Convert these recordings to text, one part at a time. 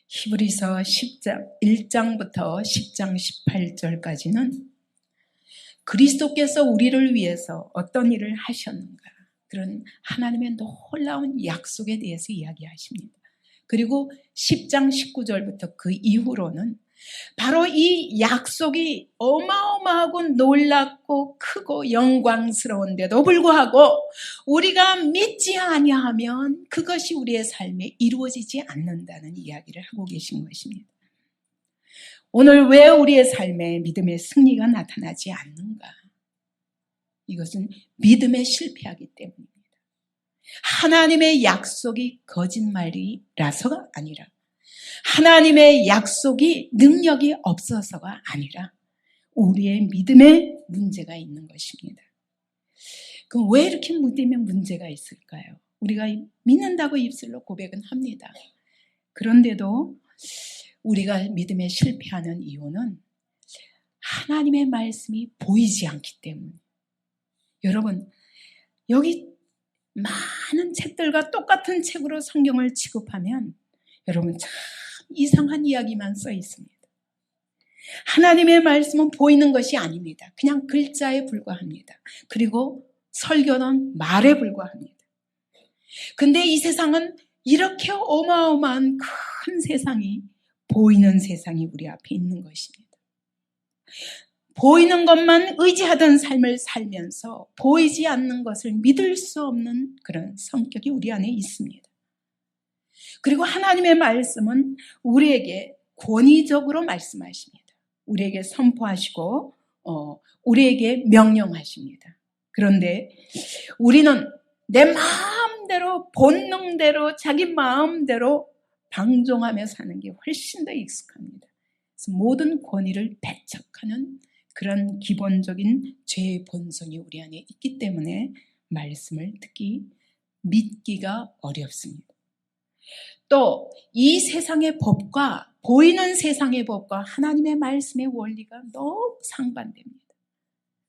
히브리서 1장부터 10장 18절까지는 그리스도께서 우리를 위해서 어떤 일을 하셨는가, 그런 하나님의 놀라운 약속에 대해서 이야기하십니다. 그리고 10장 19절부터 그 이후로는 바로 이 약속이 어마어마하고 놀랍고 크고 영광스러운데도 불구하고 우리가 믿지 아니하면 그것이 우리의 삶에 이루어지지 않는다는 이야기를 하고 계신 것입니다. 오늘 왜 우리의 삶에 믿음의 승리가 나타나지 않는가? 이것은 믿음에 실패하기 때문입니다. 하나님의 약속이 거짓말이라서가 아니라, 하나님의 약속이 능력이 없어서가 아니라 우리의 믿음에 문제가 있는 것입니다. 그럼 왜 이렇게 믿음에 문제가 있을까요? 우리가 믿는다고 입술로 고백은 합니다. 그런데도 우리가 믿음에 실패하는 이유는 하나님의 말씀이 보이지 않기 때문에. 여러분, 여기 많은 책들과 똑같은 책으로 성경을 취급하면 여러분 참 이상한 이야기만 써 있습니다. 하나님의 말씀은 보이는 것이 아닙니다. 그냥 글자에 불과합니다. 그리고 설교는 말에 불과합니다. 근데 이 세상은 이렇게 어마어마한 큰 세상이, 보이는 세상이 우리 앞에 있는 것입니다. 보이는 것만 의지하던 삶을 살면서 보이지 않는 것을 믿을 수 없는 그런 성격이 우리 안에 있습니다. 그리고 하나님의 말씀은 우리에게 권위적으로 말씀하십니다. 우리에게 선포하시고 우리에게 명령하십니다. 그런데 우리는 내 마음대로, 본능대로, 자기 마음대로 방종하며 사는 게 훨씬 더 익숙합니다. 그래서 모든 권위를 배척하는 그런 기본적인 죄의 본성이 우리 안에 있기 때문에 말씀을 믿기가 어렵습니다. 또 이 세상의 법과, 보이는 세상의 법과 하나님의 말씀의 원리가 너무 상반됩니다.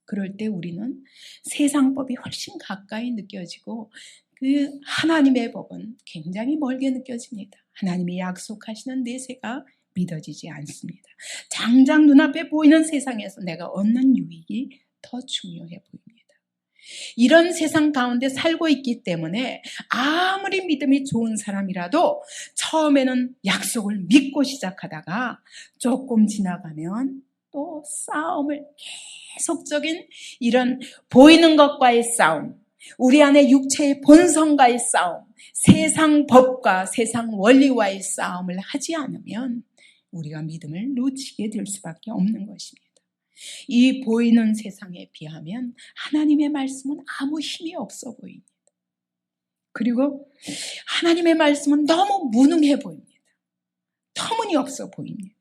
그럴 때 우리는 세상 법이 훨씬 가까이 느껴지고 그 하나님의 법은 굉장히 멀게 느껴집니다. 하나님이 약속하시는 내세가 믿어지지 않습니다. 당장 눈앞에 보이는 세상에서 내가 얻는 유익이 더 중요해 보입니다. 이런 세상 가운데 살고 있기 때문에 아무리 믿음이 좋은 사람이라도 처음에는 약속을 믿고 시작하다가 조금 지나가면 또 싸움을, 계속적인 이런 보이는 것과의 싸움, 우리 안에 육체의 본성과의 싸움, 세상 법과 세상 원리와의 싸움을 하지 않으면 우리가 믿음을 놓치게 될 수밖에 없는 것입니다. 이 보이는 세상에 비하면 하나님의 말씀은 아무 힘이 없어 보입니다. 그리고 하나님의 말씀은 너무 무능해 보입니다. 터무니없어 보입니다.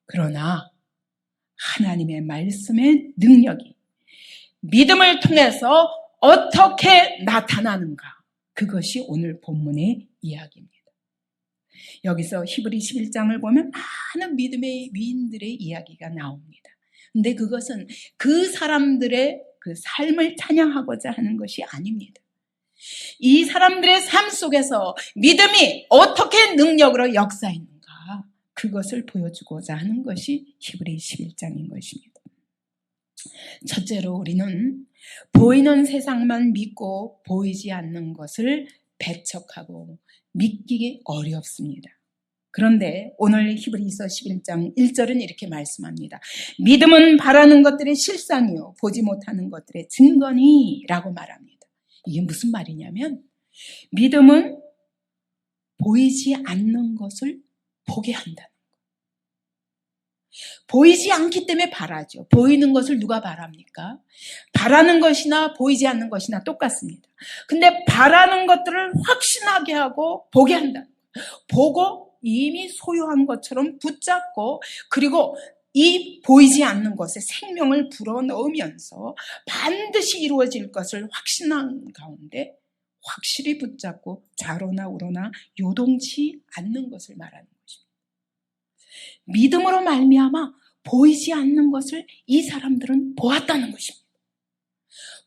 그러나 하나님의 말씀의 능력이 믿음을 통해서 어떻게 나타나는가, 그것이 오늘 본문의 이야기입니다. 여기서 히브리 11장을 보면 많은 믿음의 위인들의 이야기가 나옵니다. 근데 그것은 그 사람들의 그 삶을 찬양하고자 하는 것이 아닙니다. 이 사람들의 삶 속에서 믿음이 어떻게 능력으로 역사했는가, 그것을 보여주고자 하는 것이 히브리 11장인 것입니다. 첫째로 우리는 보이는 세상만 믿고 보이지 않는 것을 배척하고 믿기기 어렵습니다. 그런데 오늘 히브리서 11장 1절은 이렇게 말씀합니다. 믿음은 바라는 것들의 실상이요 보지 못하는 것들의 증거니 라고 말합니다. 이게 무슨 말이냐면 믿음은 보이지 않는 것을 보게 한다는 거예요. 보이지 않기 때문에 바라죠. 보이는 것을 누가 바랍니까? 바라는 것이나 보이지 않는 것이나 똑같습니다. 근데 바라는 것들을 확신하게 하고 보게 한다. 보고 이미 소유한 것처럼 붙잡고, 그리고 이 보이지 않는 것에 생명을 불어넣으면서 반드시 이루어질 것을 확신한 가운데 확실히 붙잡고 좌로나 우로나 요동치 않는 것을 말하는 것입니다. 믿음으로 말미암아 보이지 않는 것을 이 사람들은 보았다는 것입니다.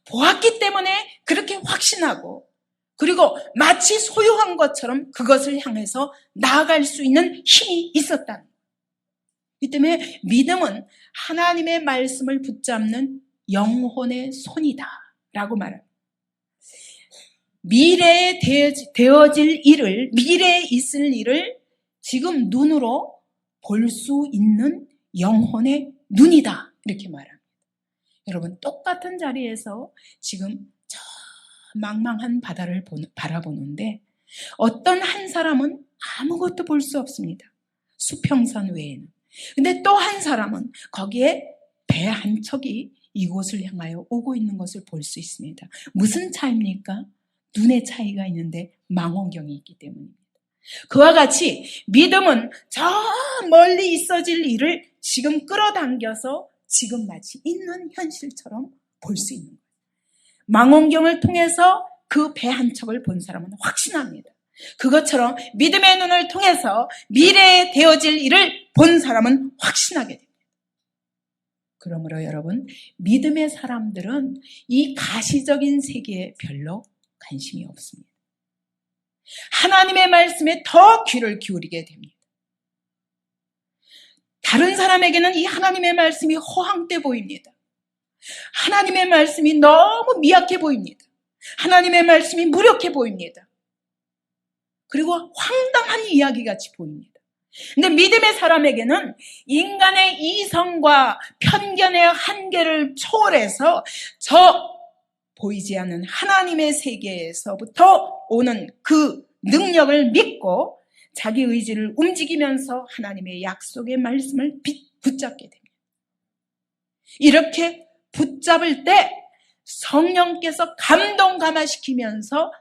보았기 때문에 그렇게 확신하고, 그리고 마치 소유한 것처럼 그것을 향해서 나아갈 수 있는 힘이 있었다는 거예요. 이 때문에 믿음은 하나님의 말씀을 붙잡는 영혼의 손이다 라고 말합니다. 미래에 되어질 일을, 미래에 있을 일을 지금 눈으로 볼 수 있는 영혼의 눈이다 이렇게 말합니다. 여러분, 똑같은 자리에서 지금 저 망망한 바다를 바라보는데 어떤 한 사람은 아무것도 볼 수 없습니다. 수평선 외에는. 근데 또 한 사람은 거기에 배 한 척이 이곳을 향하여 오고 있는 것을 볼 수 있습니다. 무슨 차이입니까? 눈의 차이가 있는데 망원경이 있기 때문입니다. 그와 같이 믿음은 저 멀리 있어질 일을 지금 끌어당겨서 지금 마치 있는 현실처럼 볼 수 있는 거예요. 망원경을 통해서 그 배 한 척을 본 사람은 확신합니다. 그것처럼 믿음의 눈을 통해서 미래에 되어질 일을 본 사람은 확신하게 됩니다. 그러므로 여러분, 믿음의 사람들은 이 가시적인 세계에 별로 관심이 없습니다. 하나님의 말씀에 더 귀를 기울이게 됩니다. 다른 사람에게는 이 하나님의 말씀이 허황돼 보입니다. 하나님의 말씀이 너무 미약해 보입니다. 하나님의 말씀이 무력해 보입니다. 그리고 황당한 이야기같이 보입니다. 근데 믿음의 사람에게는 인간의 이성과 편견의 한계를 초월해서 저 보이지 않는 하나님의 세계에서부터 오는 그 능력을 믿고 자기 의지를 움직이면서 하나님의 약속의 말씀을 붙잡게 됩니다. 이렇게 붙잡을 때 성령께서 감동감화시키면서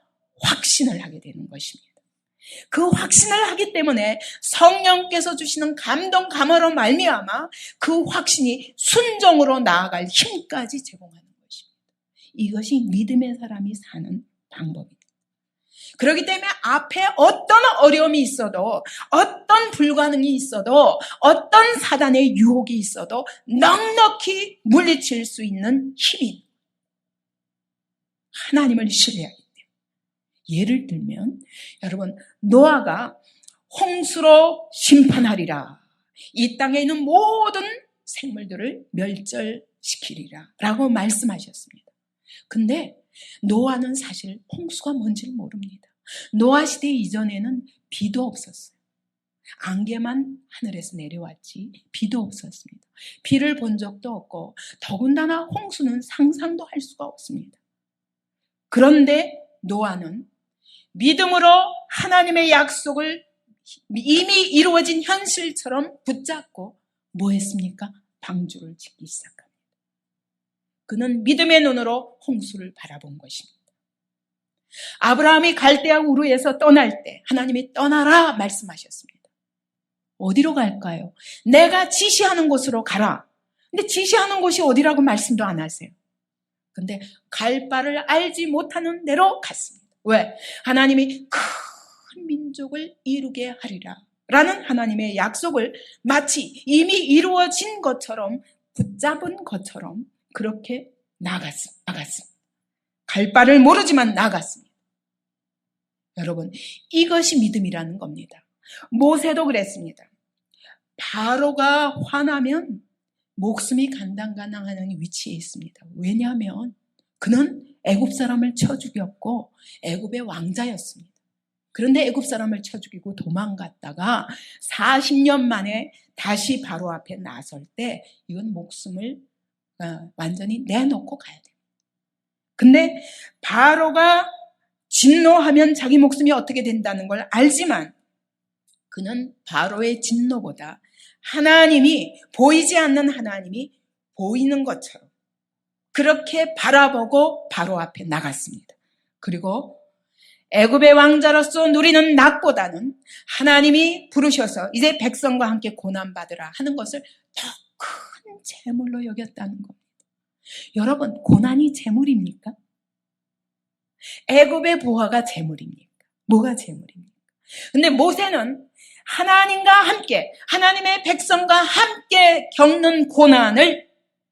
확신을 하게 되는 것입니다. 그 확신을 하기 때문에 성령께서 주시는 감동감화로 말미암아 그 확신이 순종으로 나아갈 힘까지 제공하는 것입니다. 이것이 믿음의 사람이 사는 방법입니다. 그렇기 때문에 앞에 어떤 어려움이 있어도, 어떤 불가능이 있어도, 어떤 사단의 유혹이 있어도 넉넉히 물리칠 수 있는 힘이 하나님을 신뢰하기 때문에. 예를 들면 여러분, 노아가 홍수로 심판하리라, 이 땅에 있는 모든 생물들을 멸절시키리라 라고 말씀하셨습니다. 근데 노아는 사실 홍수가 뭔지를 모릅니다. 노아 시대 이전에는 비도 없었어요. 안개만 하늘에서 내려왔지 비도 없었습니다. 비를 본 적도 없고 더군다나 홍수는 상상도 할 수가 없습니다. 그런데 노아는 믿음으로 하나님의 약속을 이미 이루어진 현실처럼 붙잡고 뭐 했습니까? 방주를 짓기 시작합니다. 그는 믿음의 눈으로 홍수를 바라본 것입니다. 아브라함이 갈대아 우르에서 떠날 때 하나님이 떠나라 말씀하셨습니다. 어디로 갈까요? 내가 지시하는 곳으로 가라. 근데 지시하는 곳이 어디라고 말씀도 안 하세요. 근데 갈 바를 알지 못하는 대로 갔습니다. 왜? 하나님이 큰 민족을 이루게 하리라 라는 하나님의 약속을 마치 이미 이루어진 것처럼 붙잡은 것처럼 그렇게 나갔습니다. 갈 바를 모르지만 나갔습니다. 여러분, 이것이 믿음이라는 겁니다. 모세도 그랬습니다. 바로가 화나면 목숨이 간당간당하는 위치에 있습니다. 왜냐하면 그는 애굽 사람을 쳐 죽였고 애굽의 왕자였습니다. 그런데 애굽 사람을 쳐 죽이고 도망갔다가 40년 만에 다시 바로 앞에 나설 때 이건 목숨을 완전히 내놓고 가야 돼요. 근데 바로가 진노하면 자기 목숨이 어떻게 된다는 걸 알지만 그는 바로의 진노보다 하나님이, 보이지 않는 하나님이 보이는 것처럼 그렇게 바라보고 바로 앞에 나갔습니다. 그리고 애굽의 왕자로서 누리는 낙보다는 하나님이 부르셔서 이제 백성과 함께 고난받으라 하는 것을 더 큰 재물로 여겼다는 겁니다. 여러분, 고난이 재물입니까? 애굽의 부하가 재물입니까? 뭐가 재물입니까? 근데 모세는 하나님과 함께, 하나님의 백성과 함께 겪는 고난을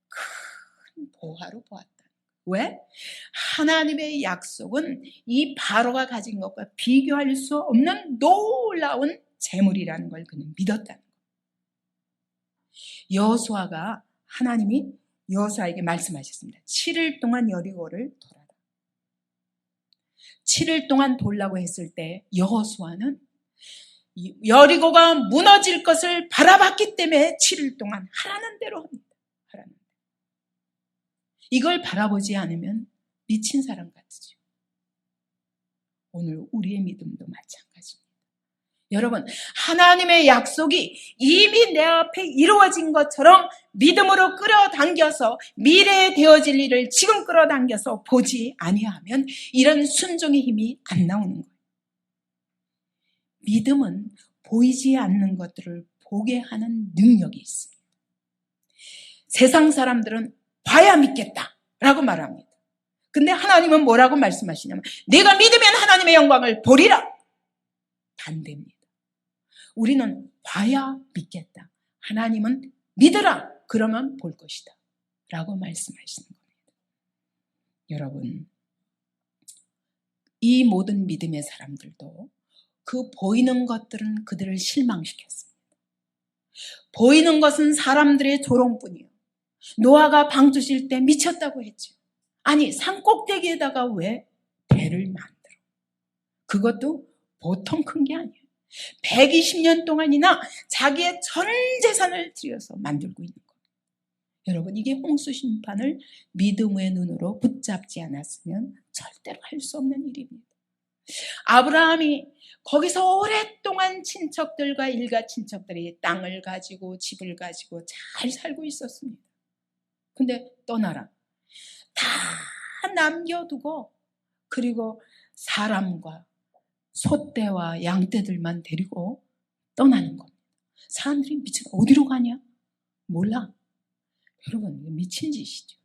큰 보화로 보았다. 왜? 하나님의 약속은 이 바로가 가진 것과 비교할 수 없는 놀라운 재물이라는 걸 그는 믿었다는 거예요. 여호수아가 하나님이 여호수아에게 말씀하셨습니다. 7일 동안 여리고를 돌아라. 7일 동안 돌라고 했을 때 여호수아는 여리고가 무너질 것을 바라봤기 때문에 7일 동안 하라는 대로 합니다. 하라는 대로. 이걸 바라보지 않으면 미친 사람 같으죠. 오늘 우리의 믿음도 마찬가지입니다. 여러분, 하나님의 약속이 이미 내 앞에 이루어진 것처럼 믿음으로 끌어당겨서 미래에 되어질 일을 지금 끌어당겨서 보지 아니하면 이런 순종의 힘이 안 나오는 거예요. 믿음은 보이지 않는 것들을 보게 하는 능력이 있습니다. 세상 사람들은 봐야 믿겠다라고 말합니다. 근데 하나님은 뭐라고 말씀하시냐면 내가 믿으면 하나님의 영광을 보리라. 반대입니다. 우리는 봐야 믿겠다. 하나님은 믿으라. 그러면 볼 것이다. 라고 말씀하시는 겁니다. 여러분, 이 모든 믿음의 사람들도 그 보이는 것들은 그들을 실망시켰습니다. 보이는 것은 사람들의 조롱뿐이요. 노아가 방주 실 때 미쳤다고 했죠. 아니, 산 꼭대기에다가 왜 배를 만들어? 그것도 보통 큰 게 아니에요. 120년 동안이나 자기의 전 재산을 들여서 만들고 있는 거예요. 여러분, 이게 홍수 심판을 믿음의 눈으로 붙잡지 않았으면 절대로 할 수 없는 일입니다. 아브라함이 거기서 오랫동안 친척들과 일가 친척들이 땅을 가지고 집을 가지고 잘 살고 있었습니다. 근데 떠나라. 다 남겨두고 그리고 사람과 소떼와 양떼들만 데리고 떠나는 겁니다. 사람들이 미친 어디로 가냐? 몰라. 여러분, 이게 미친 짓이죠.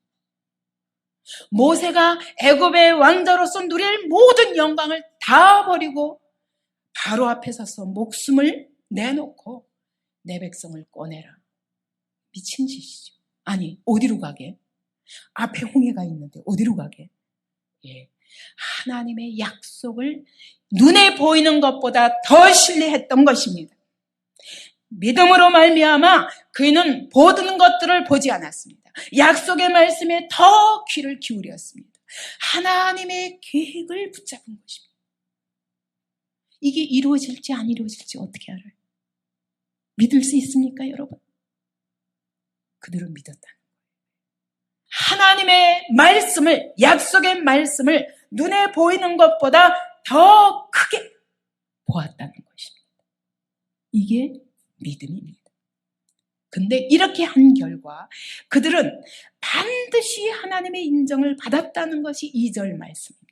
모세가 애굽의 왕자로서 누릴 모든 영광을 다 버리고 바로 앞에 서서 목숨을 내놓고 내 백성을 꺼내라. 미친 짓이죠. 아니, 어디로 가게? 앞에 홍해가 있는데 어디로 가게? 예, 하나님의 약속을 눈에 보이는 것보다 더 신뢰했던 것입니다. 믿음으로 말미암아 그는 모든 것들을 보지 않았습니다. 약속의 말씀에 더 귀를 기울였습니다. 하나님의 계획을 붙잡은 것입니다. 이게 이루어질지 안 이루어질지 어떻게 알아요? 믿을 수 있습니까, 여러분? 그들은 믿었다는 거예요. 하나님의 말씀을, 약속의 말씀을 눈에 보이는 것보다 더 크게 보았다는 것입니다. 이게 믿음입니다. 근데 이렇게 한 결과 그들은 반드시 하나님의 인정을 받았다는 것이 2절 말씀입니다.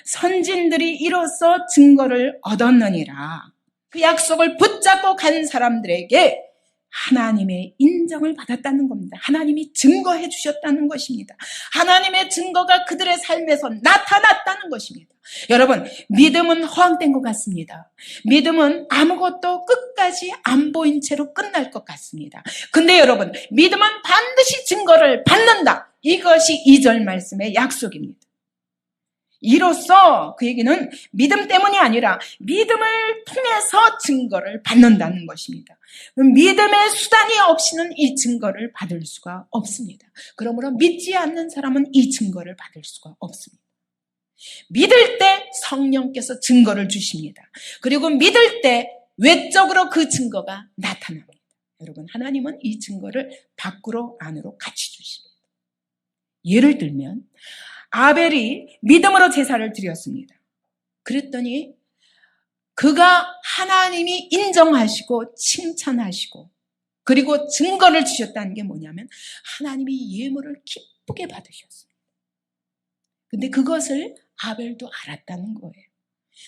선진들이 이로써 증거를 얻었느니라. 그 약속을 붙잡고 간 사람들에게 하나님의 인정을 받았다는 겁니다. 하나님이 증거해 주셨다는 것입니다. 하나님의 증거가 그들의 삶에서 나타났다는 것입니다. 여러분, 믿음은 허황된 것 같습니다. 믿음은 아무것도 끝까지 안 보인 채로 끝날 것 같습니다. 근데 여러분, 믿음은 반드시 증거를 받는다. 이것이 2절 말씀의 약속입니다. 이로써 그 얘기는 믿음 때문이 아니라 믿음을 통해서 증거를 받는다는 것입니다. 믿음의 수단이 없이는 이 증거를 받을 수가 없습니다. 그러므로 믿지 않는 사람은 이 증거를 받을 수가 없습니다. 믿을 때 성령께서 증거를 주십니다. 그리고 믿을 때 외적으로 그 증거가 나타납니다. 여러분, 하나님은 이 증거를 밖으로 안으로 같이 주십니다. 예를 들면 아벨이 믿음으로 제사를 드렸습니다. 그랬더니 그가 하나님이 인정하시고 칭찬하시고 그리고 증거를 주셨다는 게 뭐냐면 하나님이 예물을 기쁘게 받으셨습니다. 근데 그것을 아벨도 알았다는 거예요.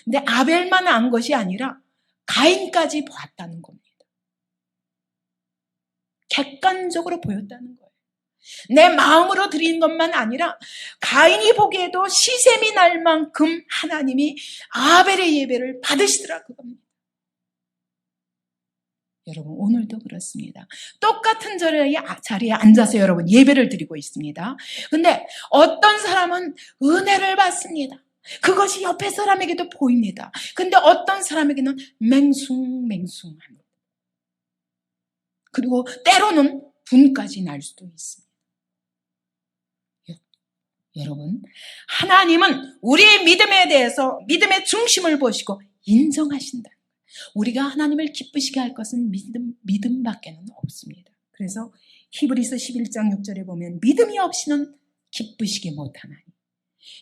근데 아벨만 안 것이 아니라 가인까지 보았다는 겁니다. 객관적으로 보였다는 거예요. 내 마음으로 드린 것만 아니라 가인이 보기에도 시샘이 날 만큼 하나님이 아벨의 예배를 받으시더라 그겁니다. 여러분, 오늘도 그렇습니다. 똑같은 자리에 앉아서 여러분 예배를 드리고 있습니다. 근데 어떤 사람은 은혜를 받습니다. 그것이 옆에 사람에게도 보입니다. 근데 어떤 사람에게는 맹숭맹숭합니다. 그리고 때로는 분까지 날 수도 있습니다. 여러분, 하나님은 우리의 믿음에 대해서 믿음의 중심을 보시고 인정하신다. 우리가 하나님을 기쁘시게 할 것은 믿음밖에는 없습니다. 그래서 히브리서 11장 6절에 보면 믿음이 없이는 기쁘시게 못하나니.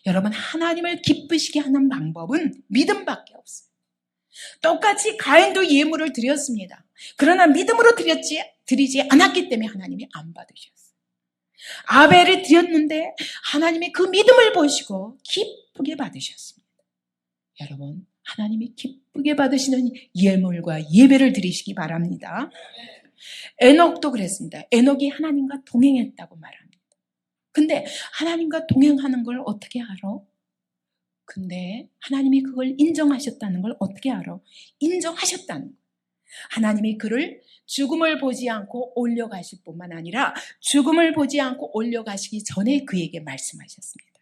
여러분, 하나님을 기쁘시게 하는 방법은 믿음밖에 없어요. 똑같이 가인도 예물을 드렸습니다. 그러나 믿음으로 드리지 않았기 때문에 하나님이 안 받으셨어요. 아벨을 드렸는데 하나님이 그 믿음을 보시고 기쁘게 받으셨습니다. 여러분, 하나님이 기쁘게 받으시는 예물과 예배를 드리시기 바랍니다. 에녹도 그랬습니다. 에녹이 하나님과 동행했다고 말합니다. 근데 하나님과 동행하는 걸 어떻게 알아? 근데 하나님이 그걸 인정하셨다는 걸 어떻게 알아? 인정하셨다는 거예요. 하나님이 그를 죽음을 보지 않고 올려가실 뿐만 아니라 죽음을 보지 않고 올려가시기 전에 그에게 말씀하셨습니다.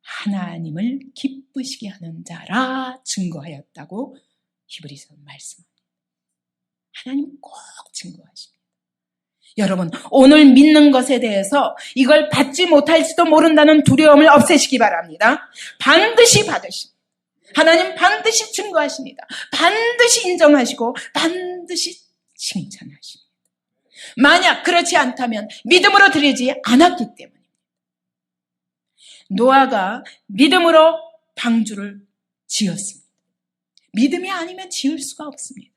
하나님을 기쁘시게 하는 자라 증거하였다고 히브리서 말씀합니다. 하나님 꼭 증거하십니다. 여러분, 오늘 믿는 것에 대해서 이걸 받지 못할지도 모른다는 두려움을 없애시기 바랍니다. 반드시 받으십니다. 하나님 반드시 증거하십니다. 반드시 인정하시고 반드시 칭찬하십니다. 만약 그렇지 않다면 믿음으로 드리지 않았기 때문입니다. 노아가 믿음으로 방주를 지었습니다. 믿음이 아니면 지을 수가 없습니다.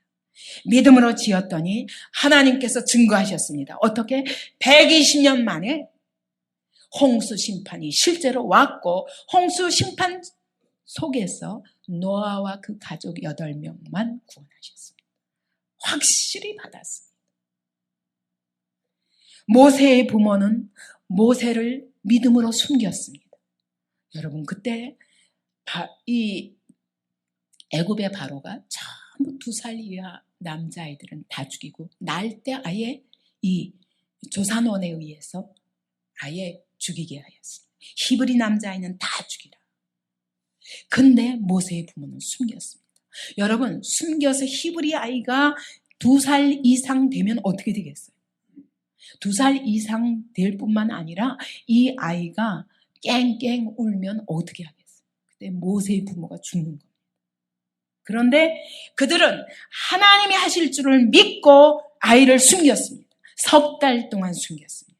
믿음으로 지었더니 하나님께서 증거하셨습니다. 어떻게? 120년 만에 홍수 심판이 실제로 왔고 홍수 심판 속에서 노아와 그 가족 8명만 구원하셨습니다. 확실히 받았습니다. 모세의 부모는 모세를 믿음으로 숨겼습니다. 여러분, 그때 이 애굽의 바로가 전부 2살 이하 남자아이들은 다 죽이고 날 때 아예 이 조산원에 의해서 아예 죽이게 하였습니다. 히브리 남자아이는 다 죽이라. 근데 모세의 부모는 숨겼습니다. 여러분, 숨겨서 히브리 아이가 2살 이상 되면 어떻게 되겠어요? 2살 이상 될 뿐만 아니라 이 아이가 깽깽 울면 어떻게 하겠어요? 그때 모세의 부모가 죽는 겁니다. 그런데 그들은 하나님이 하실 줄을 믿고 아이를 숨겼습니다. 3달 동안 숨겼습니다.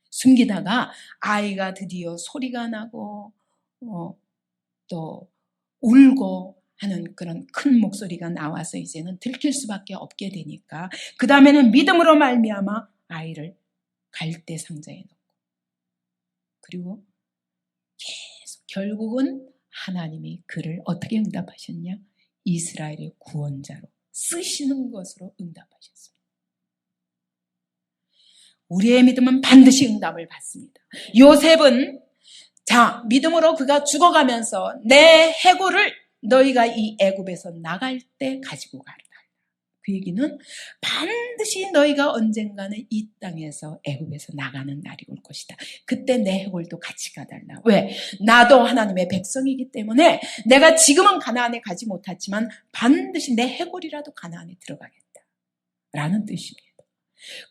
숨기다가 아이가 드디어 소리가 나고 또 울고 하는 그런 큰 목소리가 나와서 이제는 들킬 수밖에 없게 되니까 그 다음에는 믿음으로 말미암아 아이를 갈대 상자에 넣고 그리고 계속 결국은 하나님이 그를 어떻게 응답하셨냐? 이스라엘의 구원자로 쓰시는 것으로 응답하셨습니다. 우리의 믿음은 반드시 응답을 받습니다. 요셉은 믿음으로 그가 죽어가면서 내 해골을 너희가 이 애굽에서 나갈 때 가지고 가라. 그 얘기는 반드시 너희가 언젠가는 이 땅에서 애굽에서 나가는 날이 올 것이다. 그때 내 해골도 같이 가달라. 왜? 나도 하나님의 백성이기 때문에 내가 지금은 가나안에 가지 못했지만 반드시 내 해골이라도 가나안에 들어가겠다. 라는 뜻입니다.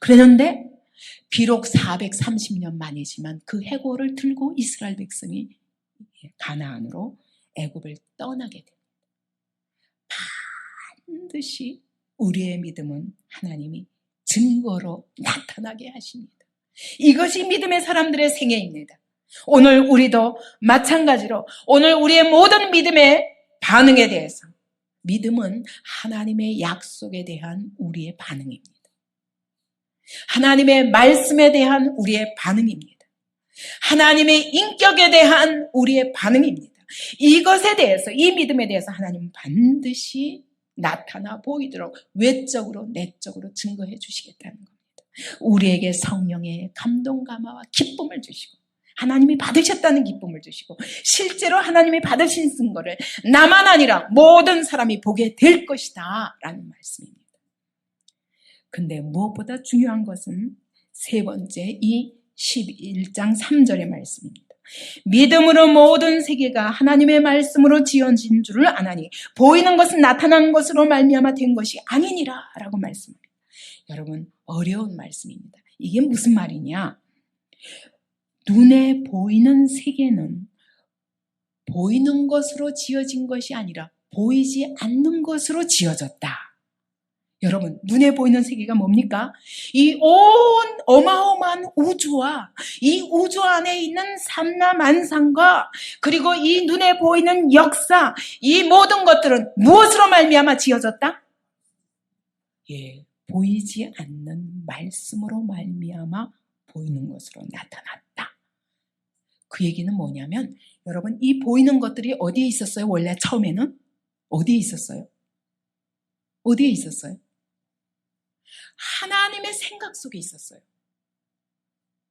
그랬는데 비록 430년 만이지만 그 해골을 들고 이스라엘 백성이 가나안으로 애굽을 떠나게 됩니다. 반드시 우리의 믿음은 하나님이 증거로 나타나게 하십니다. 이것이 믿음의 사람들의 생애입니다. 오늘 우리도 마찬가지로 오늘 우리의 모든 믿음의 반응에 대해서 믿음은 하나님의 약속에 대한 우리의 반응입니다. 하나님의 말씀에 대한 우리의 반응입니다. 하나님의 인격에 대한 우리의 반응입니다. 이것에 대해서, 이 믿음에 대해서 하나님은 반드시 나타나 보이도록 외적으로 내적으로 증거해 주시겠다는 겁니다. 우리에게 성령의 감동 감화와 기쁨을 주시고 하나님이 받으셨다는 기쁨을 주시고 실제로 하나님이 받으신 거를 나만 아니라 모든 사람이 보게 될 것이다 라는 말씀입니다. 근데 무엇보다 중요한 것은 세 번째 이 11장 3절의 말씀입니다. 믿음으로 모든 세계가 하나님의 말씀으로 지어진 줄을 아나니 보이는 것은 나타난 것으로 말미암아 된 것이 아니니라 라고 말씀합니다. 여러분, 어려운 말씀입니다. 이게 무슨 말이냐? 눈에 보이는 세계는 보이는 것으로 지어진 것이 아니라 보이지 않는 것으로 지어졌다. 여러분, 눈에 보이는 세계가 뭡니까? 이 온 어마어마한 우주와 이 우주 안에 있는 삼라만상과 그리고 이 눈에 보이는 역사, 이 모든 것들은 무엇으로 말미암아 지어졌다? 예, 보이지 않는 말씀으로 말미암아 보이는 것으로 나타났다. 그 얘기는 뭐냐면 여러분, 이 보이는 것들이 어디에 있었어요? 원래 처음에는? 어디에 있었어요? 어디에 있었어요? 하나님의 생각 속에 있었어요.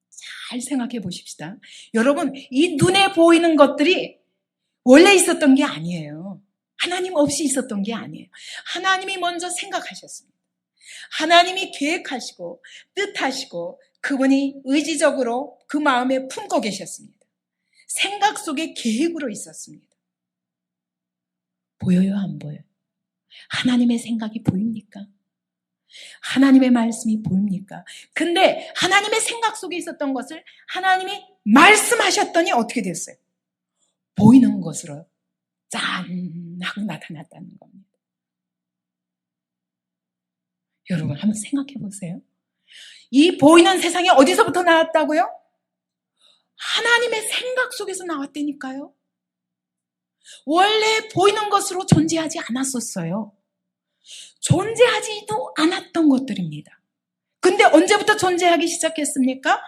잘 생각해 보십시다. 여러분, 이 눈에 보이는 것들이 원래 있었던 게 아니에요. 하나님 없이 있었던 게 아니에요. 하나님이 먼저 생각하셨습니다. 하나님이 계획하시고 뜻하시고 그분이 의지적으로 그 마음에 품고 계셨습니다. 생각 속에 계획으로 있었습니다. 보여요, 안 보여요? 하나님의 생각이 보입니까? 하나님의 말씀이 보입니까? 근데 하나님의 생각 속에 있었던 것을 하나님이 말씀하셨더니 어떻게 됐어요? 보이는 것으로 짠 하고 나타났다는 겁니다. 여러분, 한번 생각해 보세요. 이 보이는 세상이 어디서부터 나왔다고요? 하나님의 생각 속에서 나왔다니까요. 원래 보이는 것으로 존재하지 않았었어요. 존재하지도 않았던 것들입니다. 근데 언제부터 존재하기 시작했습니까?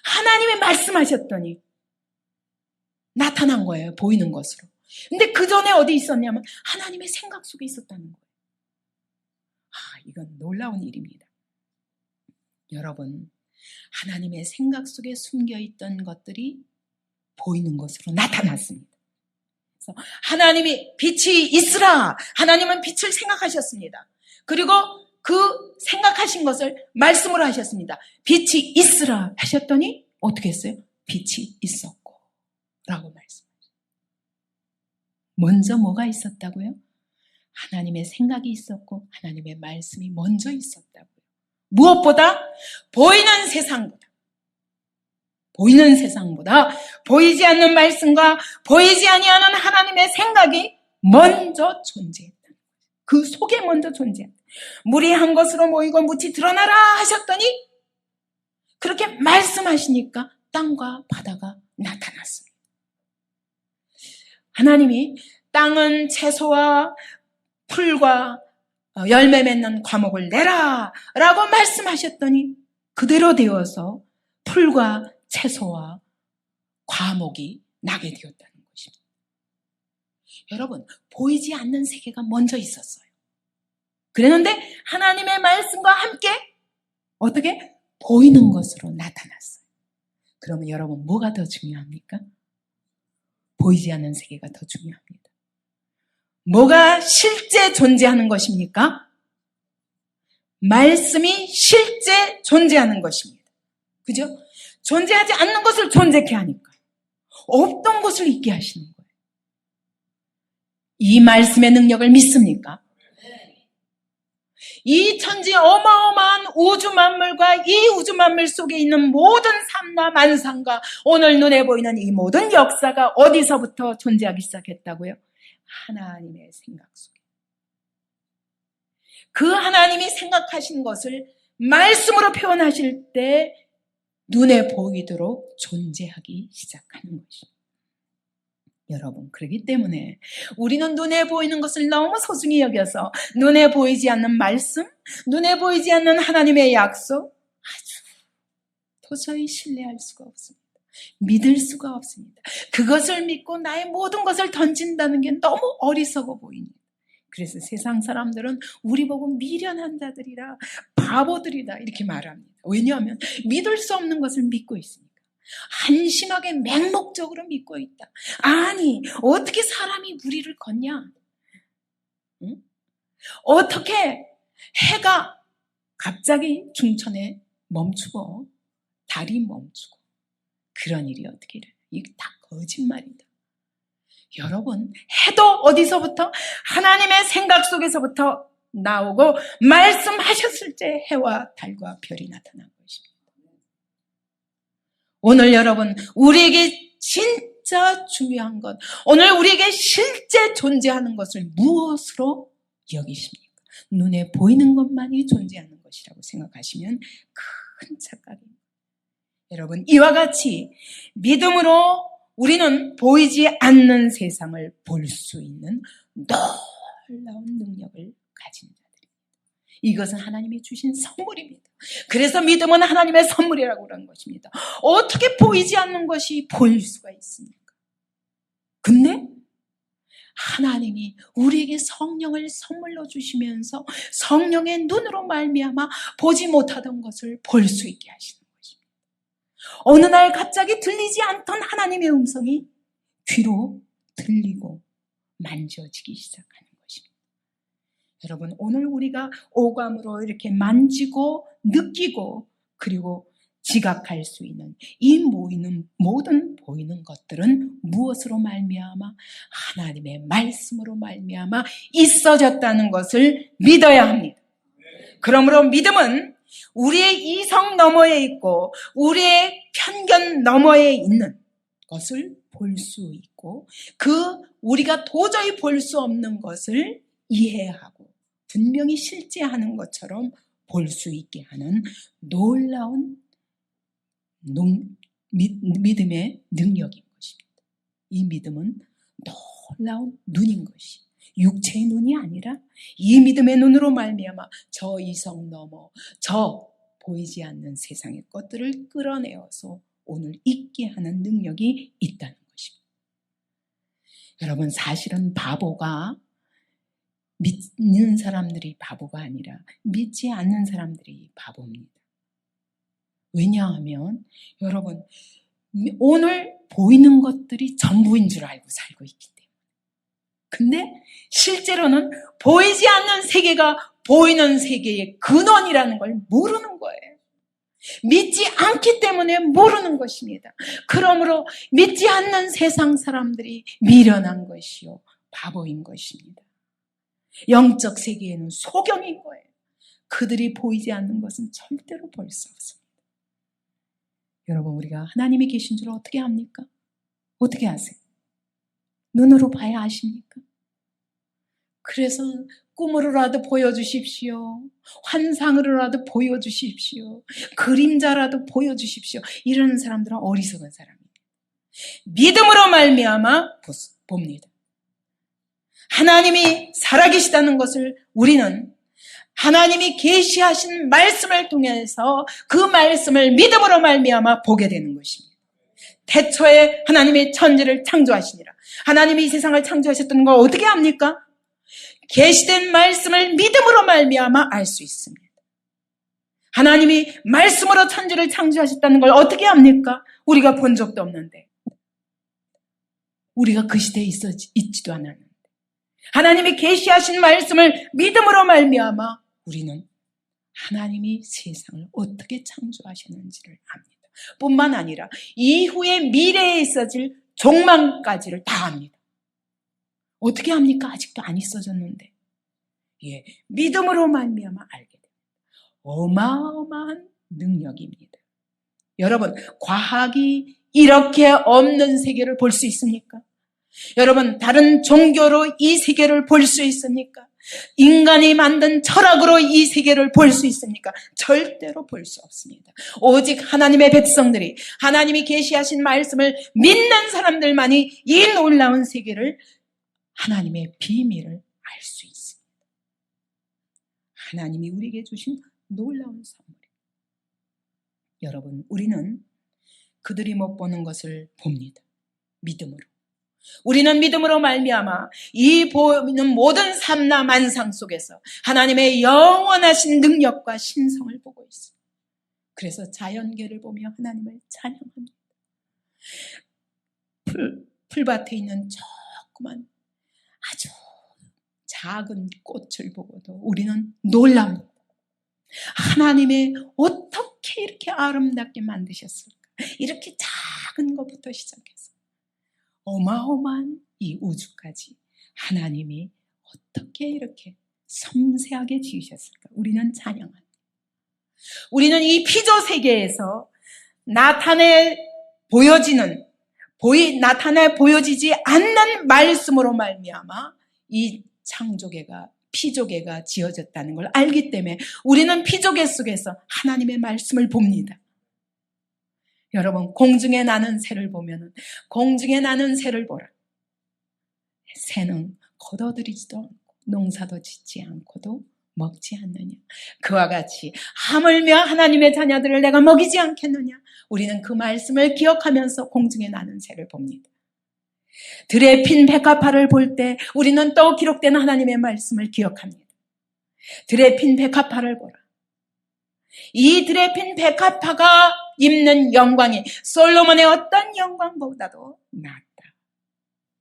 하나님이 말씀하셨더니 나타난 거예요. 보이는 것으로. 근데 그 전에 어디 있었냐면 하나님의 생각 속에 있었다는 거예요. 이건 놀라운 일입니다. 여러분, 하나님의 생각 속에 숨겨있던 것들이 보이는 것으로 나타났습니다. 그래서 하나님이 빛이 있으라. 하나님은 빛을 생각하셨습니다. 그리고 그 생각하신 것을 말씀으로 하셨습니다. 빛이 있으라 하셨더니 어떻게 했어요? 빛이 있었고 라고 말씀하셨어요. 먼저 뭐가 있었다고요? 하나님의 생각이 있었고 하나님의 말씀이 먼저 있었다고요. 무엇보다 보이는 세상보다 보이지 않는 말씀과 보이지 아니하는 하나님의 생각이 먼저 존재했다. 그 속에 먼저 존재했다. 물이 한 것으로 모이고 묻이 드러나라 하셨더니 그렇게 말씀하시니까 땅과 바다가 나타났습니다. 하나님이 땅은 채소와 풀과 열매 맺는 과목을 내라 라고 말씀하셨더니 그대로 되어서 풀과 채소와 과목이 나게 되었다는 것입니다. 여러분, 보이지 않는 세계가 먼저 있었어요. 그랬는데 하나님의 말씀과 함께 어떻게? 보이는 것으로 나타났어요. 그러면 여러분, 뭐가 더 중요합니까? 보이지 않는 세계가 더 중요합니다. 뭐가 실제 존재하는 것입니까? 말씀이 실제 존재하는 것입니다. 그죠? 존재하지 않는 것을 존재케 하니까 없던 것을 있게 하시는 거예요. 이 말씀의 능력을 믿습니까? 이 천지 어마어마한 우주 만물과 이 우주 만물 속에 있는 모든 삶과 만상과 오늘 눈에 보이는 이 모든 역사가 어디서부터 존재하기 시작했다고요? 하나님의 생각 속에. 그 하나님이 생각하신 것을 말씀으로 표현하실 때 눈에 보이도록 존재하기 시작하는 것입니다. 여러분, 그렇기 때문에 우리는 눈에 보이는 것을 너무 소중히 여겨서 눈에 보이지 않는 말씀, 눈에 보이지 않는 하나님의 약속 아주 도저히 신뢰할 수가 없습니다. 믿을 수가 없습니다. 그것을 믿고 나의 모든 것을 던진다는 게 너무 어리석어 보입니다. 그래서 세상 사람들은 우리 보고 미련한 자들이라 바보들이다 이렇게 말합니다. 왜냐하면 믿을 수 없는 것을 믿고 있으니까. 한심하게 맹목적으로 믿고 있다. 아니, 어떻게 사람이 무리를 걷냐? 응? 어떻게 해가 갑자기 중천에 멈추고 달이 멈추고 그런 일이 어떻게 이래요? 이게 다 거짓말이다. 여러분, 해도 어디서부터? 하나님의 생각 속에서부터 나오고 말씀하셨을 때 해와 달과 별이 나타난 것입니다. 오늘 여러분, 우리에게 진짜 중요한 것, 오늘 우리에게 실제 존재하는 것을 무엇으로 여기십니까? 눈에 보이는 것만이 존재하는 것이라고 생각하시면 큰 착각입니다. 여러분, 이와 같이 믿음으로 우리는 보이지 않는 세상을 볼 수 있는 놀라운 능력을 가진 자들입니다. 이것은 하나님이 주신 선물입니다. 그래서 믿음은 하나님의 선물이라고 그러는 것입니다. 어떻게 보이지 않는 것이 보일 수가 있습니까? 근데 하나님이 우리에게 성령을 선물로 주시면서 성령의 눈으로 말미암아 보지 못하던 것을 볼 수 있게 하시는 것입니다. 어느 날 갑자기 들리지 않던 하나님의 음성이 귀로 들리고 만져지기 시작하는 것입니다. 여러분, 오늘 우리가 오감으로 이렇게 만지고 느끼고 그리고 지각할 수 있는 이 모든 보이는 것들은 무엇으로 말미암아? 하나님의 말씀으로 말미암아 있어졌다는 것을 믿어야 합니다. 그러므로 믿음은 우리의 이성 너머에 있고 우리의 편견 너머에 있는 것을 볼 수 있고 우리가 도저히 볼 수 없는 것을 이해하고 분명히 실제하는 것처럼 볼 수 있게 하는 놀라운 믿음의 능력인 것입니다. 이 믿음은 놀라운 눈인 것이 육체의 눈이 아니라 이 믿음의 눈으로 말미암아 저 이성 넘어 저 보이지 않는 세상의 것들을 끌어내어서 오늘 있게 하는 능력이 있다는 것입니다. 여러분, 사실은 바보가 믿는 사람들이 바보가 아니라 믿지 않는 사람들이 바보입니다. 왜냐하면 여러분, 오늘 보이는 것들이 전부인 줄 알고 살고 있기 때문에. 근데 실제로는 보이지 않는 세계가 보이는 세계의 근원이라는 걸 모르는 거예요. 믿지 않기 때문에 모르는 것입니다. 그러므로 믿지 않는 세상 사람들이 미련한 것이요 바보인 것입니다. 영적 세계에는 소경인 거예요. 그들이 보이지 않는 것은 절대로 볼 수 없습니다. 여러분, 우리가 하나님이 계신 줄 어떻게 압니까? 어떻게 아세요? 눈으로 봐야 아십니까? 그래서 꿈으로라도 보여주십시오. 환상으로라도 보여주십시오. 그림자라도 보여주십시오. 이런 사람들은 어리석은 사람입니다. 믿음으로 말미암아 봅니다. 하나님이 살아계시다는 것을 우리는 하나님이 계시하신 말씀을 통해서 그 말씀을 믿음으로 말미암아 보게 되는 것입니다. 태초에 하나님이 천지를 창조하시니라. 하나님이 이 세상을 창조하셨다는 걸 어떻게 압니까? 계시된 말씀을 믿음으로 말미암아 알 수 있습니다. 하나님이 말씀으로 천지를 창조하셨다는 걸 어떻게 압니까? 우리가 본 적도 없는데. 우리가 그 시대에 있지도 않았는데. 하나님이 계시하신 말씀을 믿음으로 말미암아 우리는 하나님이 세상을 어떻게 창조하셨는지를 압니다. 뿐만 아니라 이후에 미래에 있어질 종말까지를 다 압니다. 어떻게 합니까? 아직도 안 있어졌는데. 믿음으로 말미암아 알게 됩니다. 어마어마한 능력입니다. 여러분, 과학이 이렇게 없는 세계를 볼 수 있습니까? 여러분, 다른 종교로 이 세계를 볼 수 있습니까? 인간이 만든 철학으로 이 세계를 볼 수 있습니까? 절대로 볼 수 없습니다. 오직 하나님의 백성들이 하나님이 계시하신 말씀을 믿는 사람들만이 이 놀라운 세계를 하나님의 비밀을 알 수 있습니다. 하나님이 우리에게 주신 놀라운 선물입니다. 여러분, 우리는 그들이 못 보는 것을 봅니다. 믿음으로. 우리는 믿음으로 말미암아 이 보이는 모든 삼라 만상 속에서 하나님의 영원하신 능력과 신성을 보고 있습니다. 그래서 자연계를 보며 하나님을 찬양합니다. 풀밭에 있는 조그만 아주 작은 꽃을 보고도 우리는 놀랍니다. 하나님의 어떻게 이렇게 아름답게 만드셨을까? 이렇게 작은 것부터 시작해서 어마어마한 이 우주까지 하나님이 어떻게 이렇게 섬세하게 지으셨을까? 우리는 찬양합니다. 우리는 이 피조 세계에서 나타내 보여지지 않는 말씀으로 말미암아 이 창조계가 피조계가 지어졌다는 걸 알기 때문에 우리는 피조계 속에서 하나님의 말씀을 봅니다. 여러분, 공중에 나는 새를 보면은 공중에 나는 새를 보라. 새는 거둬들이지도 않고 농사도 짓지 않고도 먹지 않느냐. 그와 같이 하물며 하나님의 자녀들을 내가 먹이지 않겠느냐. 우리는 그 말씀을 기억하면서 공중에 나는 새를 봅니다. 들에 핀 백합화를 볼 때 우리는 또 기록된 하나님의 말씀을 기억합니다. 들에 핀 백합화를 보라. 이 들에 핀 백합화가 입는 영광이 솔로몬의 어떤 영광보다도 낫다.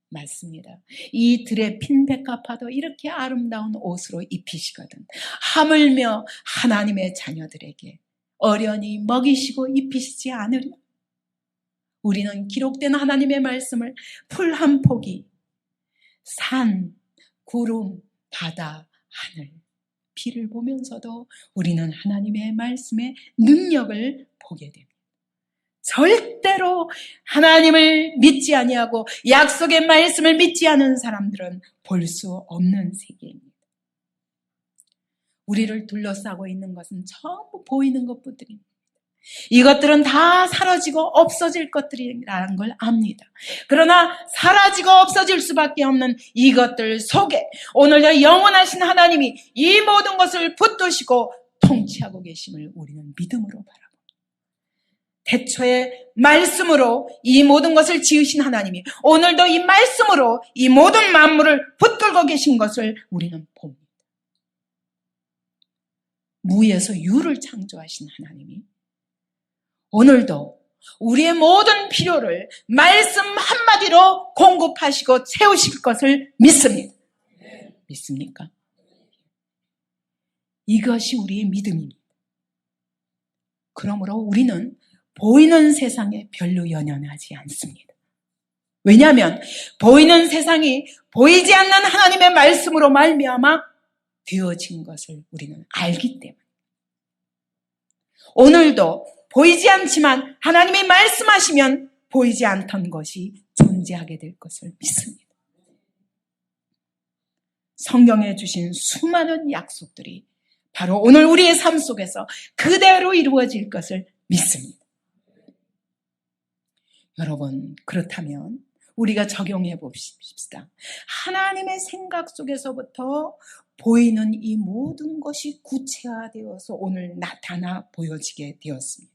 맞습니다. 이 들에 핀 백합화도 이렇게 아름다운 옷으로 입히시거든. 하물며 하나님의 자녀들에게 어련히 먹이시고 입히시지 않으려. 우리는 기록된 하나님의 말씀을 풀 한 포기, 산, 구름, 바다, 하늘, 비를 보면서도 우리는 하나님의 말씀의 능력을 보게 됩니다. 절대로 하나님을 믿지 아니하고 약속의 말씀을 믿지 않은 사람들은 볼 수 없는 세계입니다. 우리를 둘러싸고 있는 것은 전부 보이는 것뿐입니다. 이것들은 다 사라지고 없어질 것들이라는 걸 압니다. 그러나 사라지고 없어질 수밖에 없는 이것들 속에 오늘도 영원하신 하나님이 이 모든 것을 붙드시고 통치하고 계심을 우리는 믿음으로 바라봅니다. 태초의 말씀으로 이 모든 것을 지으신 하나님이 오늘도 이 말씀으로 이 모든 만물을 붙들고 계신 것을 우리는 봅니다. 무에서 유를 창조하신 하나님이 오늘도 우리의 모든 필요를 말씀 한마디로 공급하시고 채우실 것을 믿습니다. 믿습니까? 이것이 우리의 믿음입니다. 그러므로 우리는 보이는 세상에 별로 연연하지 않습니다. 왜냐하면 보이는 세상이 보이지 않는 하나님의 말씀으로 말미암아 되어진 것을 우리는 알기 때문에 오늘도 보이지 않지만 하나님이 말씀하시면 보이지 않던 것이 존재하게 될 것을 믿습니다. 성경에 주신 수많은 약속들이 바로 오늘 우리의 삶 속에서 그대로 이루어질 것을 믿습니다. 여러분, 그렇다면 우리가 적용해 봅시다. 하나님의 생각 속에서부터 보이는 이 모든 것이 구체화되어서 오늘 나타나 보여지게 되었습니다.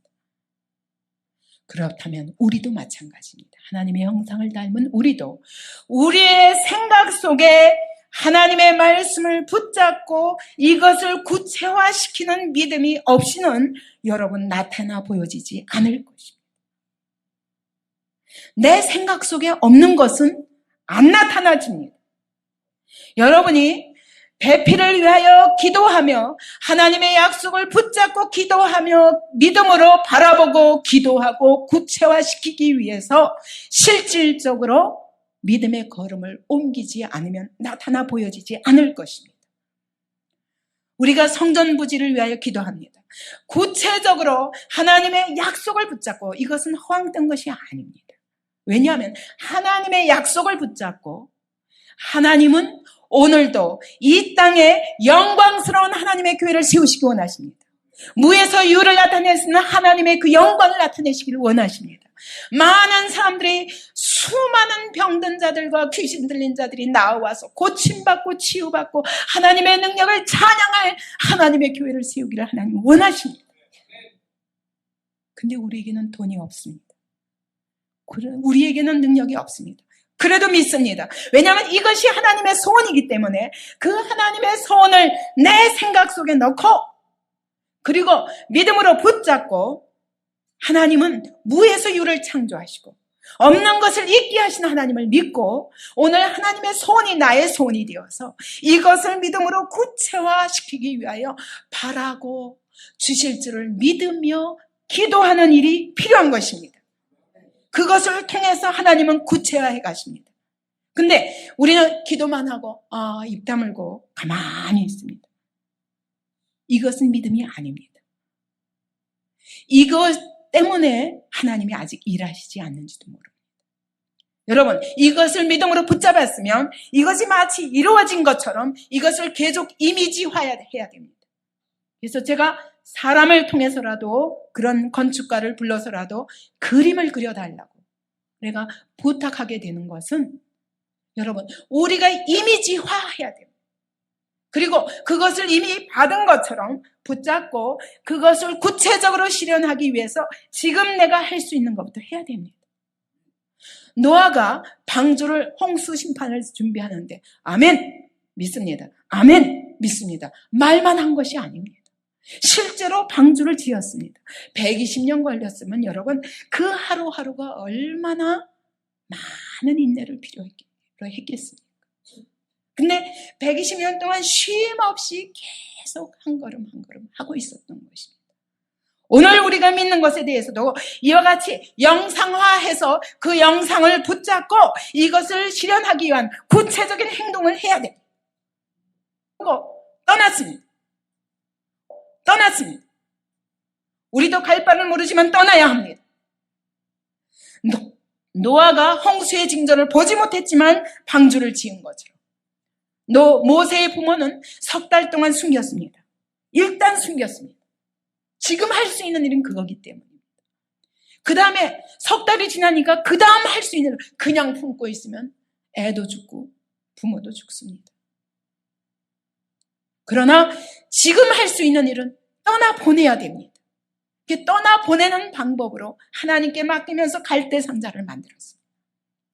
그렇다면 우리도 마찬가지입니다. 하나님의 형상을 닮은 우리도 우리의 생각 속에 하나님의 말씀을 붙잡고 이것을 구체화시키는 믿음이 없이는 여러분 나타나 보여지지 않을 것입니다. 내 생각 속에 없는 것은 안 나타나집니다. 여러분이 배필을 위하여 기도하며 하나님의 약속을 붙잡고 기도하며 믿음으로 바라보고 기도하고 구체화시키기 위해서 실질적으로 믿음의 걸음을 옮기지 않으면 나타나 보여지지 않을 것입니다. 우리가 성전 부지를 위하여 기도합니다. 구체적으로 하나님의 약속을 붙잡고 이것은 허황된 것이 아닙니다. 왜냐하면 하나님의 약속을 붙잡고 하나님은 오늘도 이 땅에 영광스러운 하나님의 교회를 세우시기 원하십니다. 무에서 유를 나타내시는 하나님의 그 영광을 나타내시기를 원하십니다. 많은 사람들이 수많은 병든 자들과 귀신 들린 자들이 나와서 고침받고 치유받고 하나님의 능력을 찬양할 하나님의 교회를 세우기를 하나님은 원하십니다. 근데 우리에게는 돈이 없습니다. 우리에게는 능력이 없습니다. 그래도 믿습니다. 왜냐하면 이것이 하나님의 소원이기 때문에 그 하나님의 소원을 내 생각 속에 넣고 그리고 믿음으로 붙잡고 하나님은 무에서 유를 창조하시고 없는 것을 있게 하신 하나님을 믿고 오늘 하나님의 소원이 나의 소원이 되어서 이것을 믿음으로 구체화시키기 위하여 바라고 주실 줄을 믿으며 기도하는 일이 필요한 것입니다. 그것을 통해서 하나님은 구체화해 가십니다. 근데 우리는 기도만 하고 입 다물고 가만히 있습니다. 이것은 믿음이 아닙니다. 이것 때문에 하나님이 아직 일하시지 않는지도 모릅니다. 여러분, 이것을 믿음으로 붙잡았으면 이것이 마치 이루어진 것처럼 이것을 계속 이미지화해야 됩니다. 그래서 제가 사람을 통해서라도 그런 건축가를 불러서라도 그림을 그려달라고 내가 부탁하게 되는 것은 여러분, 우리가 이미지화해야 돼요. 그리고 그것을 이미 받은 것처럼 붙잡고 그것을 구체적으로 실현하기 위해서 지금 내가 할 수 있는 것부터 해야 됩니다. 노아가 방주를 홍수 심판을 준비하는데 아멘 믿습니다. 아멘 믿습니다. 말만 한 것이 아닙니다. 실제로 방주를 지었습니다. 120년 걸렸으면 여러분 그 하루하루가 얼마나 많은 인내를 필요했겠습니까? 근데 120년 동안 쉼 없이 계속 한 걸음 한 걸음 하고 있었던 것입니다. 오늘 우리가 믿는 것에 대해서도 이와 같이 영상화해서 그 영상을 붙잡고 이것을 실현하기 위한 구체적인 행동을 해야 됩니다. 떠났습니다. 우리도 갈 바를 모르지만 떠나야 합니다. 노아가 홍수의 징조를 보지 못했지만 방주를 지은 것처럼 모세의 부모는 석 달 동안 숨겼습니다. 일단 숨겼습니다. 지금 할 수 있는 일은 그거기 때문입니다. 그 다음에 석 달이 지나니까 그 다음 할 수 있는 일은 그냥 품고 있으면 애도 죽고 부모도 죽습니다. 그러나 지금 할 수 있는 일은 떠나보내야 됩니다. 떠나보내는 방법으로 하나님께 맡기면서 갈대 상자를 만들었습니다.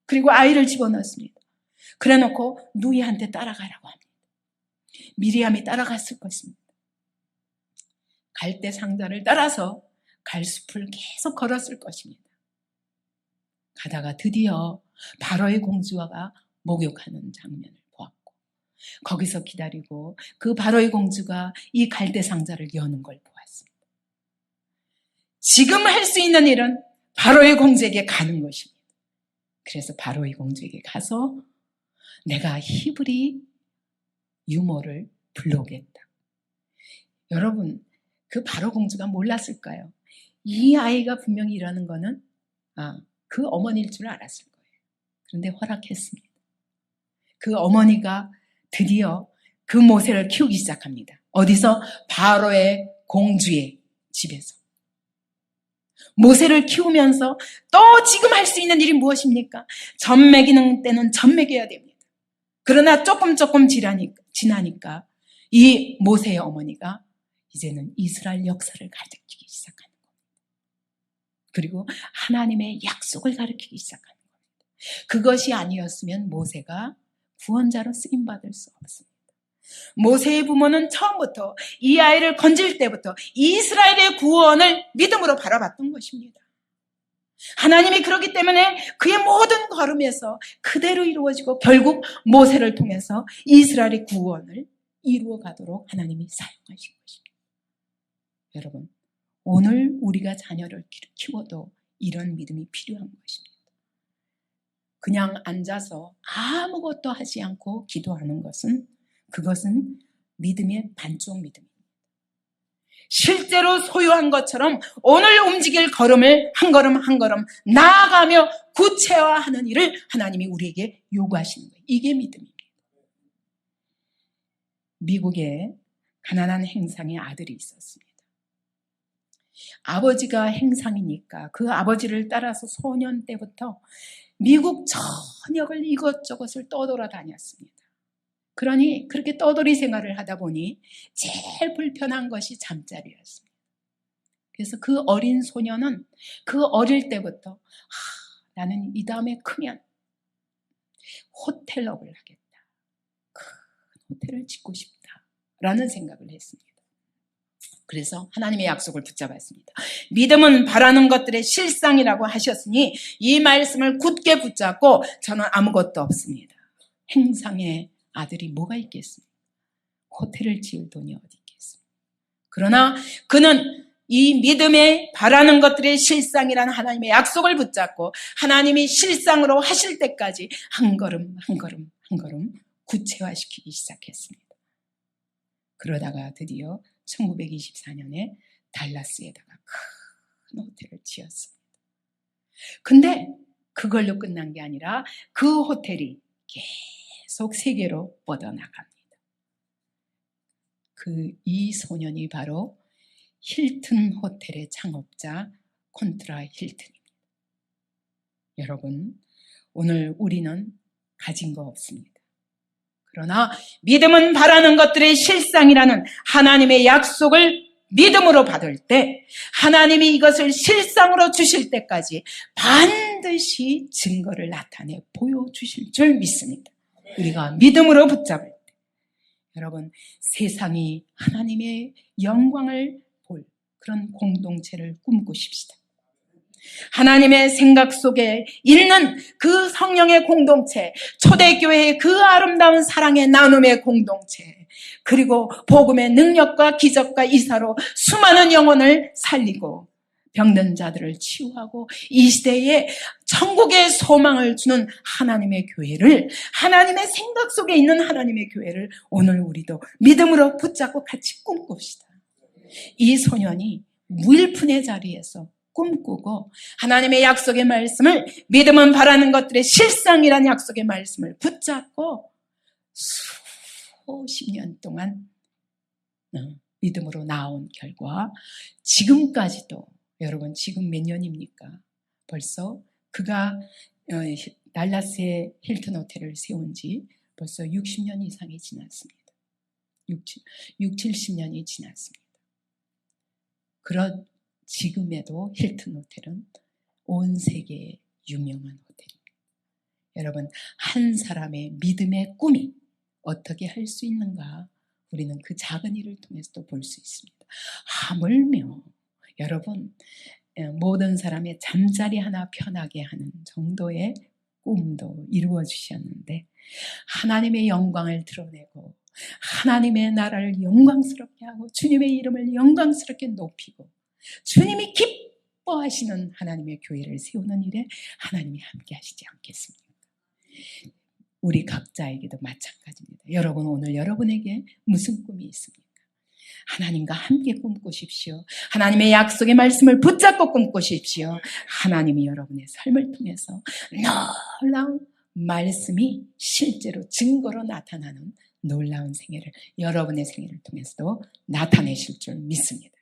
그리고 아이를 집어넣었습니다. 그래놓고 누이한테 따라가라고 합니다. 미리암이 따라갔을 것입니다. 갈대 상자를 따라서 갈숲을 계속 걸었을 것입니다. 가다가 드디어 바로의 공주가 목욕하는 장면을 보았고 거기서 기다리고 그 바로의 공주가 이 갈대 상자를 여는 걸 보았습니다. 지금 할 수 있는 일은 바로의 공주에게 가는 것입니다. 그래서 바로의 공주에게 가서 내가 히브리 유모를 불러오겠다. 여러분, 그 바로 공주가 몰랐을까요? 이 아이가 분명히 일하는 거는 그 어머니일 줄 알았을 거예요. 그런데 허락했습니다. 그 어머니가 드디어 그 모세를 키우기 시작합니다. 어디서? 바로의 공주의 집에서. 모세를 키우면서 또 지금 할 수 있는 일이 무엇입니까? 젖 먹이는 때는 젖 먹여야 됩니다. 그러나 조금 지나니까 이 모세의 어머니가 이제는 이스라엘 역사를 가르치기 시작하는 겁니다. 그리고 하나님의 약속을 가르치기 시작하는 겁니다. 그것이 아니었으면 모세가 구원자로 쓰임받을 수 없습니다. 모세의 부모는 처음부터 이 아이를 건질 때부터 이스라엘의 구원을 믿음으로 바라봤던 것입니다. 하나님이 그렇기 때문에 그의 모든 걸음에서 그대로 이루어지고 결국 모세를 통해서 이스라엘의 구원을 이루어 가도록 하나님이 사용하신 것입니다. 여러분, 오늘 우리가 자녀를 키워도 이런 믿음이 필요한 것입니다. 그냥 앉아서 아무것도 하지 않고 기도하는 그것은 믿음의 반쪽 믿음입니다. 실제로 소유한 것처럼 오늘 움직일 걸음을 한 걸음 한 걸음 나아가며 구체화하는 일을 하나님이 우리에게 요구하시는 거예요. 이게 믿음입니다. 미국에 가난한 행상의 아들이 있었습니다. 아버지가 행상이니까 그 아버지를 따라서 소년 때부터 미국 전역을 이것저것을 떠돌아다녔습니다. 그러니 그렇게 떠돌이 생활을 하다 보니 제일 불편한 것이 잠자리였습니다. 그래서 그 어린 소년은 그 어릴 때부터 나는 이 다음에 크면 호텔업을 하겠다. 큰 호텔을 짓고 싶다라는 생각을 했습니다. 그래서 하나님의 약속을 붙잡았습니다. 믿음은 바라는 것들의 실상이라고 하셨으니 이 말씀을 굳게 붙잡고 저는 아무것도 없습니다. 행상의 아들이 뭐가 있겠습니까? 호텔을 지을 돈이 어디 있겠습니까? 그러나 그는 이 믿음에 바라는 것들의 실상이라는 하나님의 약속을 붙잡고 하나님이 실상으로 하실 때까지 한 걸음 한 걸음 한 걸음 구체화시키기 시작했습니다. 그러다가 드디어 1924년에 달라스에다가 큰 호텔을 지었습니다. 근데 그걸로 끝난 게 아니라 그 호텔이 계속 세계로 뻗어나갑니다. 이 소년이 바로 힐튼 호텔의 창업자 콘트라 힐튼입니다. 여러분, 오늘 우리는 가진 거 없습니다. 그러나 믿음은 바라는 것들의 실상이라는 하나님의 약속을 믿음으로 받을 때 하나님이 이것을 실상으로 주실 때까지 반드시 증거를 나타내 보여주실 줄 믿습니다. 우리가 믿음으로 붙잡을 때 여러분, 세상이 하나님의 영광을 볼 그런 공동체를 꿈꾸십시다. 하나님의 생각 속에 있는 그 성령의 공동체, 초대교회의 그 아름다운 사랑의 나눔의 공동체, 그리고 복음의 능력과 기적과 이사로 수많은 영혼을 살리고 병든 자들을 치유하고 이 시대에 천국의 소망을 주는 하나님의 교회를, 하나님의 생각 속에 있는 하나님의 교회를 오늘 우리도 믿음으로 붙잡고 같이 꿈꿉시다. 이 소년이 무일푼의 자리에서 꿈꾸고 하나님의 약속의 말씀을, 믿음은 바라는 것들의 실상이라는 약속의 말씀을 붙잡고 수십 년 동안 믿음으로 나온 결과 지금까지도, 여러분 지금 몇 년입니까? 벌써 그가 달라스에 힐튼 호텔을 세운 지 벌써 60년 이상이 지났습니다. 70년이 지났습니다. 그런 지금에도 힐튼 호텔은 온 세계에 유명한 호텔입니다. 여러분, 한 사람의 믿음의 꿈이 어떻게 할 수 있는가, 우리는 그 작은 일을 통해서도 볼 수 있습니다. 하물며 여러분, 모든 사람의 잠자리 하나 편하게 하는 정도의 꿈도 이루어 주셨는데 하나님의 영광을 드러내고 하나님의 나라를 영광스럽게 하고 주님의 이름을 영광스럽게 높이고 주님이 기뻐하시는 하나님의 교회를 세우는 일에 하나님이 함께 하시지 않겠습니까? 우리 각자에게도 마찬가지입니다. 여러분, 오늘 여러분에게 무슨 꿈이 있습니까? 하나님과 함께 꿈꾸십시오. 하나님의 약속의 말씀을 붙잡고 꿈꾸십시오. 하나님이 여러분의 삶을 통해서 놀라운 말씀이 실제로 증거로 나타나는 놀라운 생애를 여러분의 생애를 통해서도 나타내실 줄 믿습니다.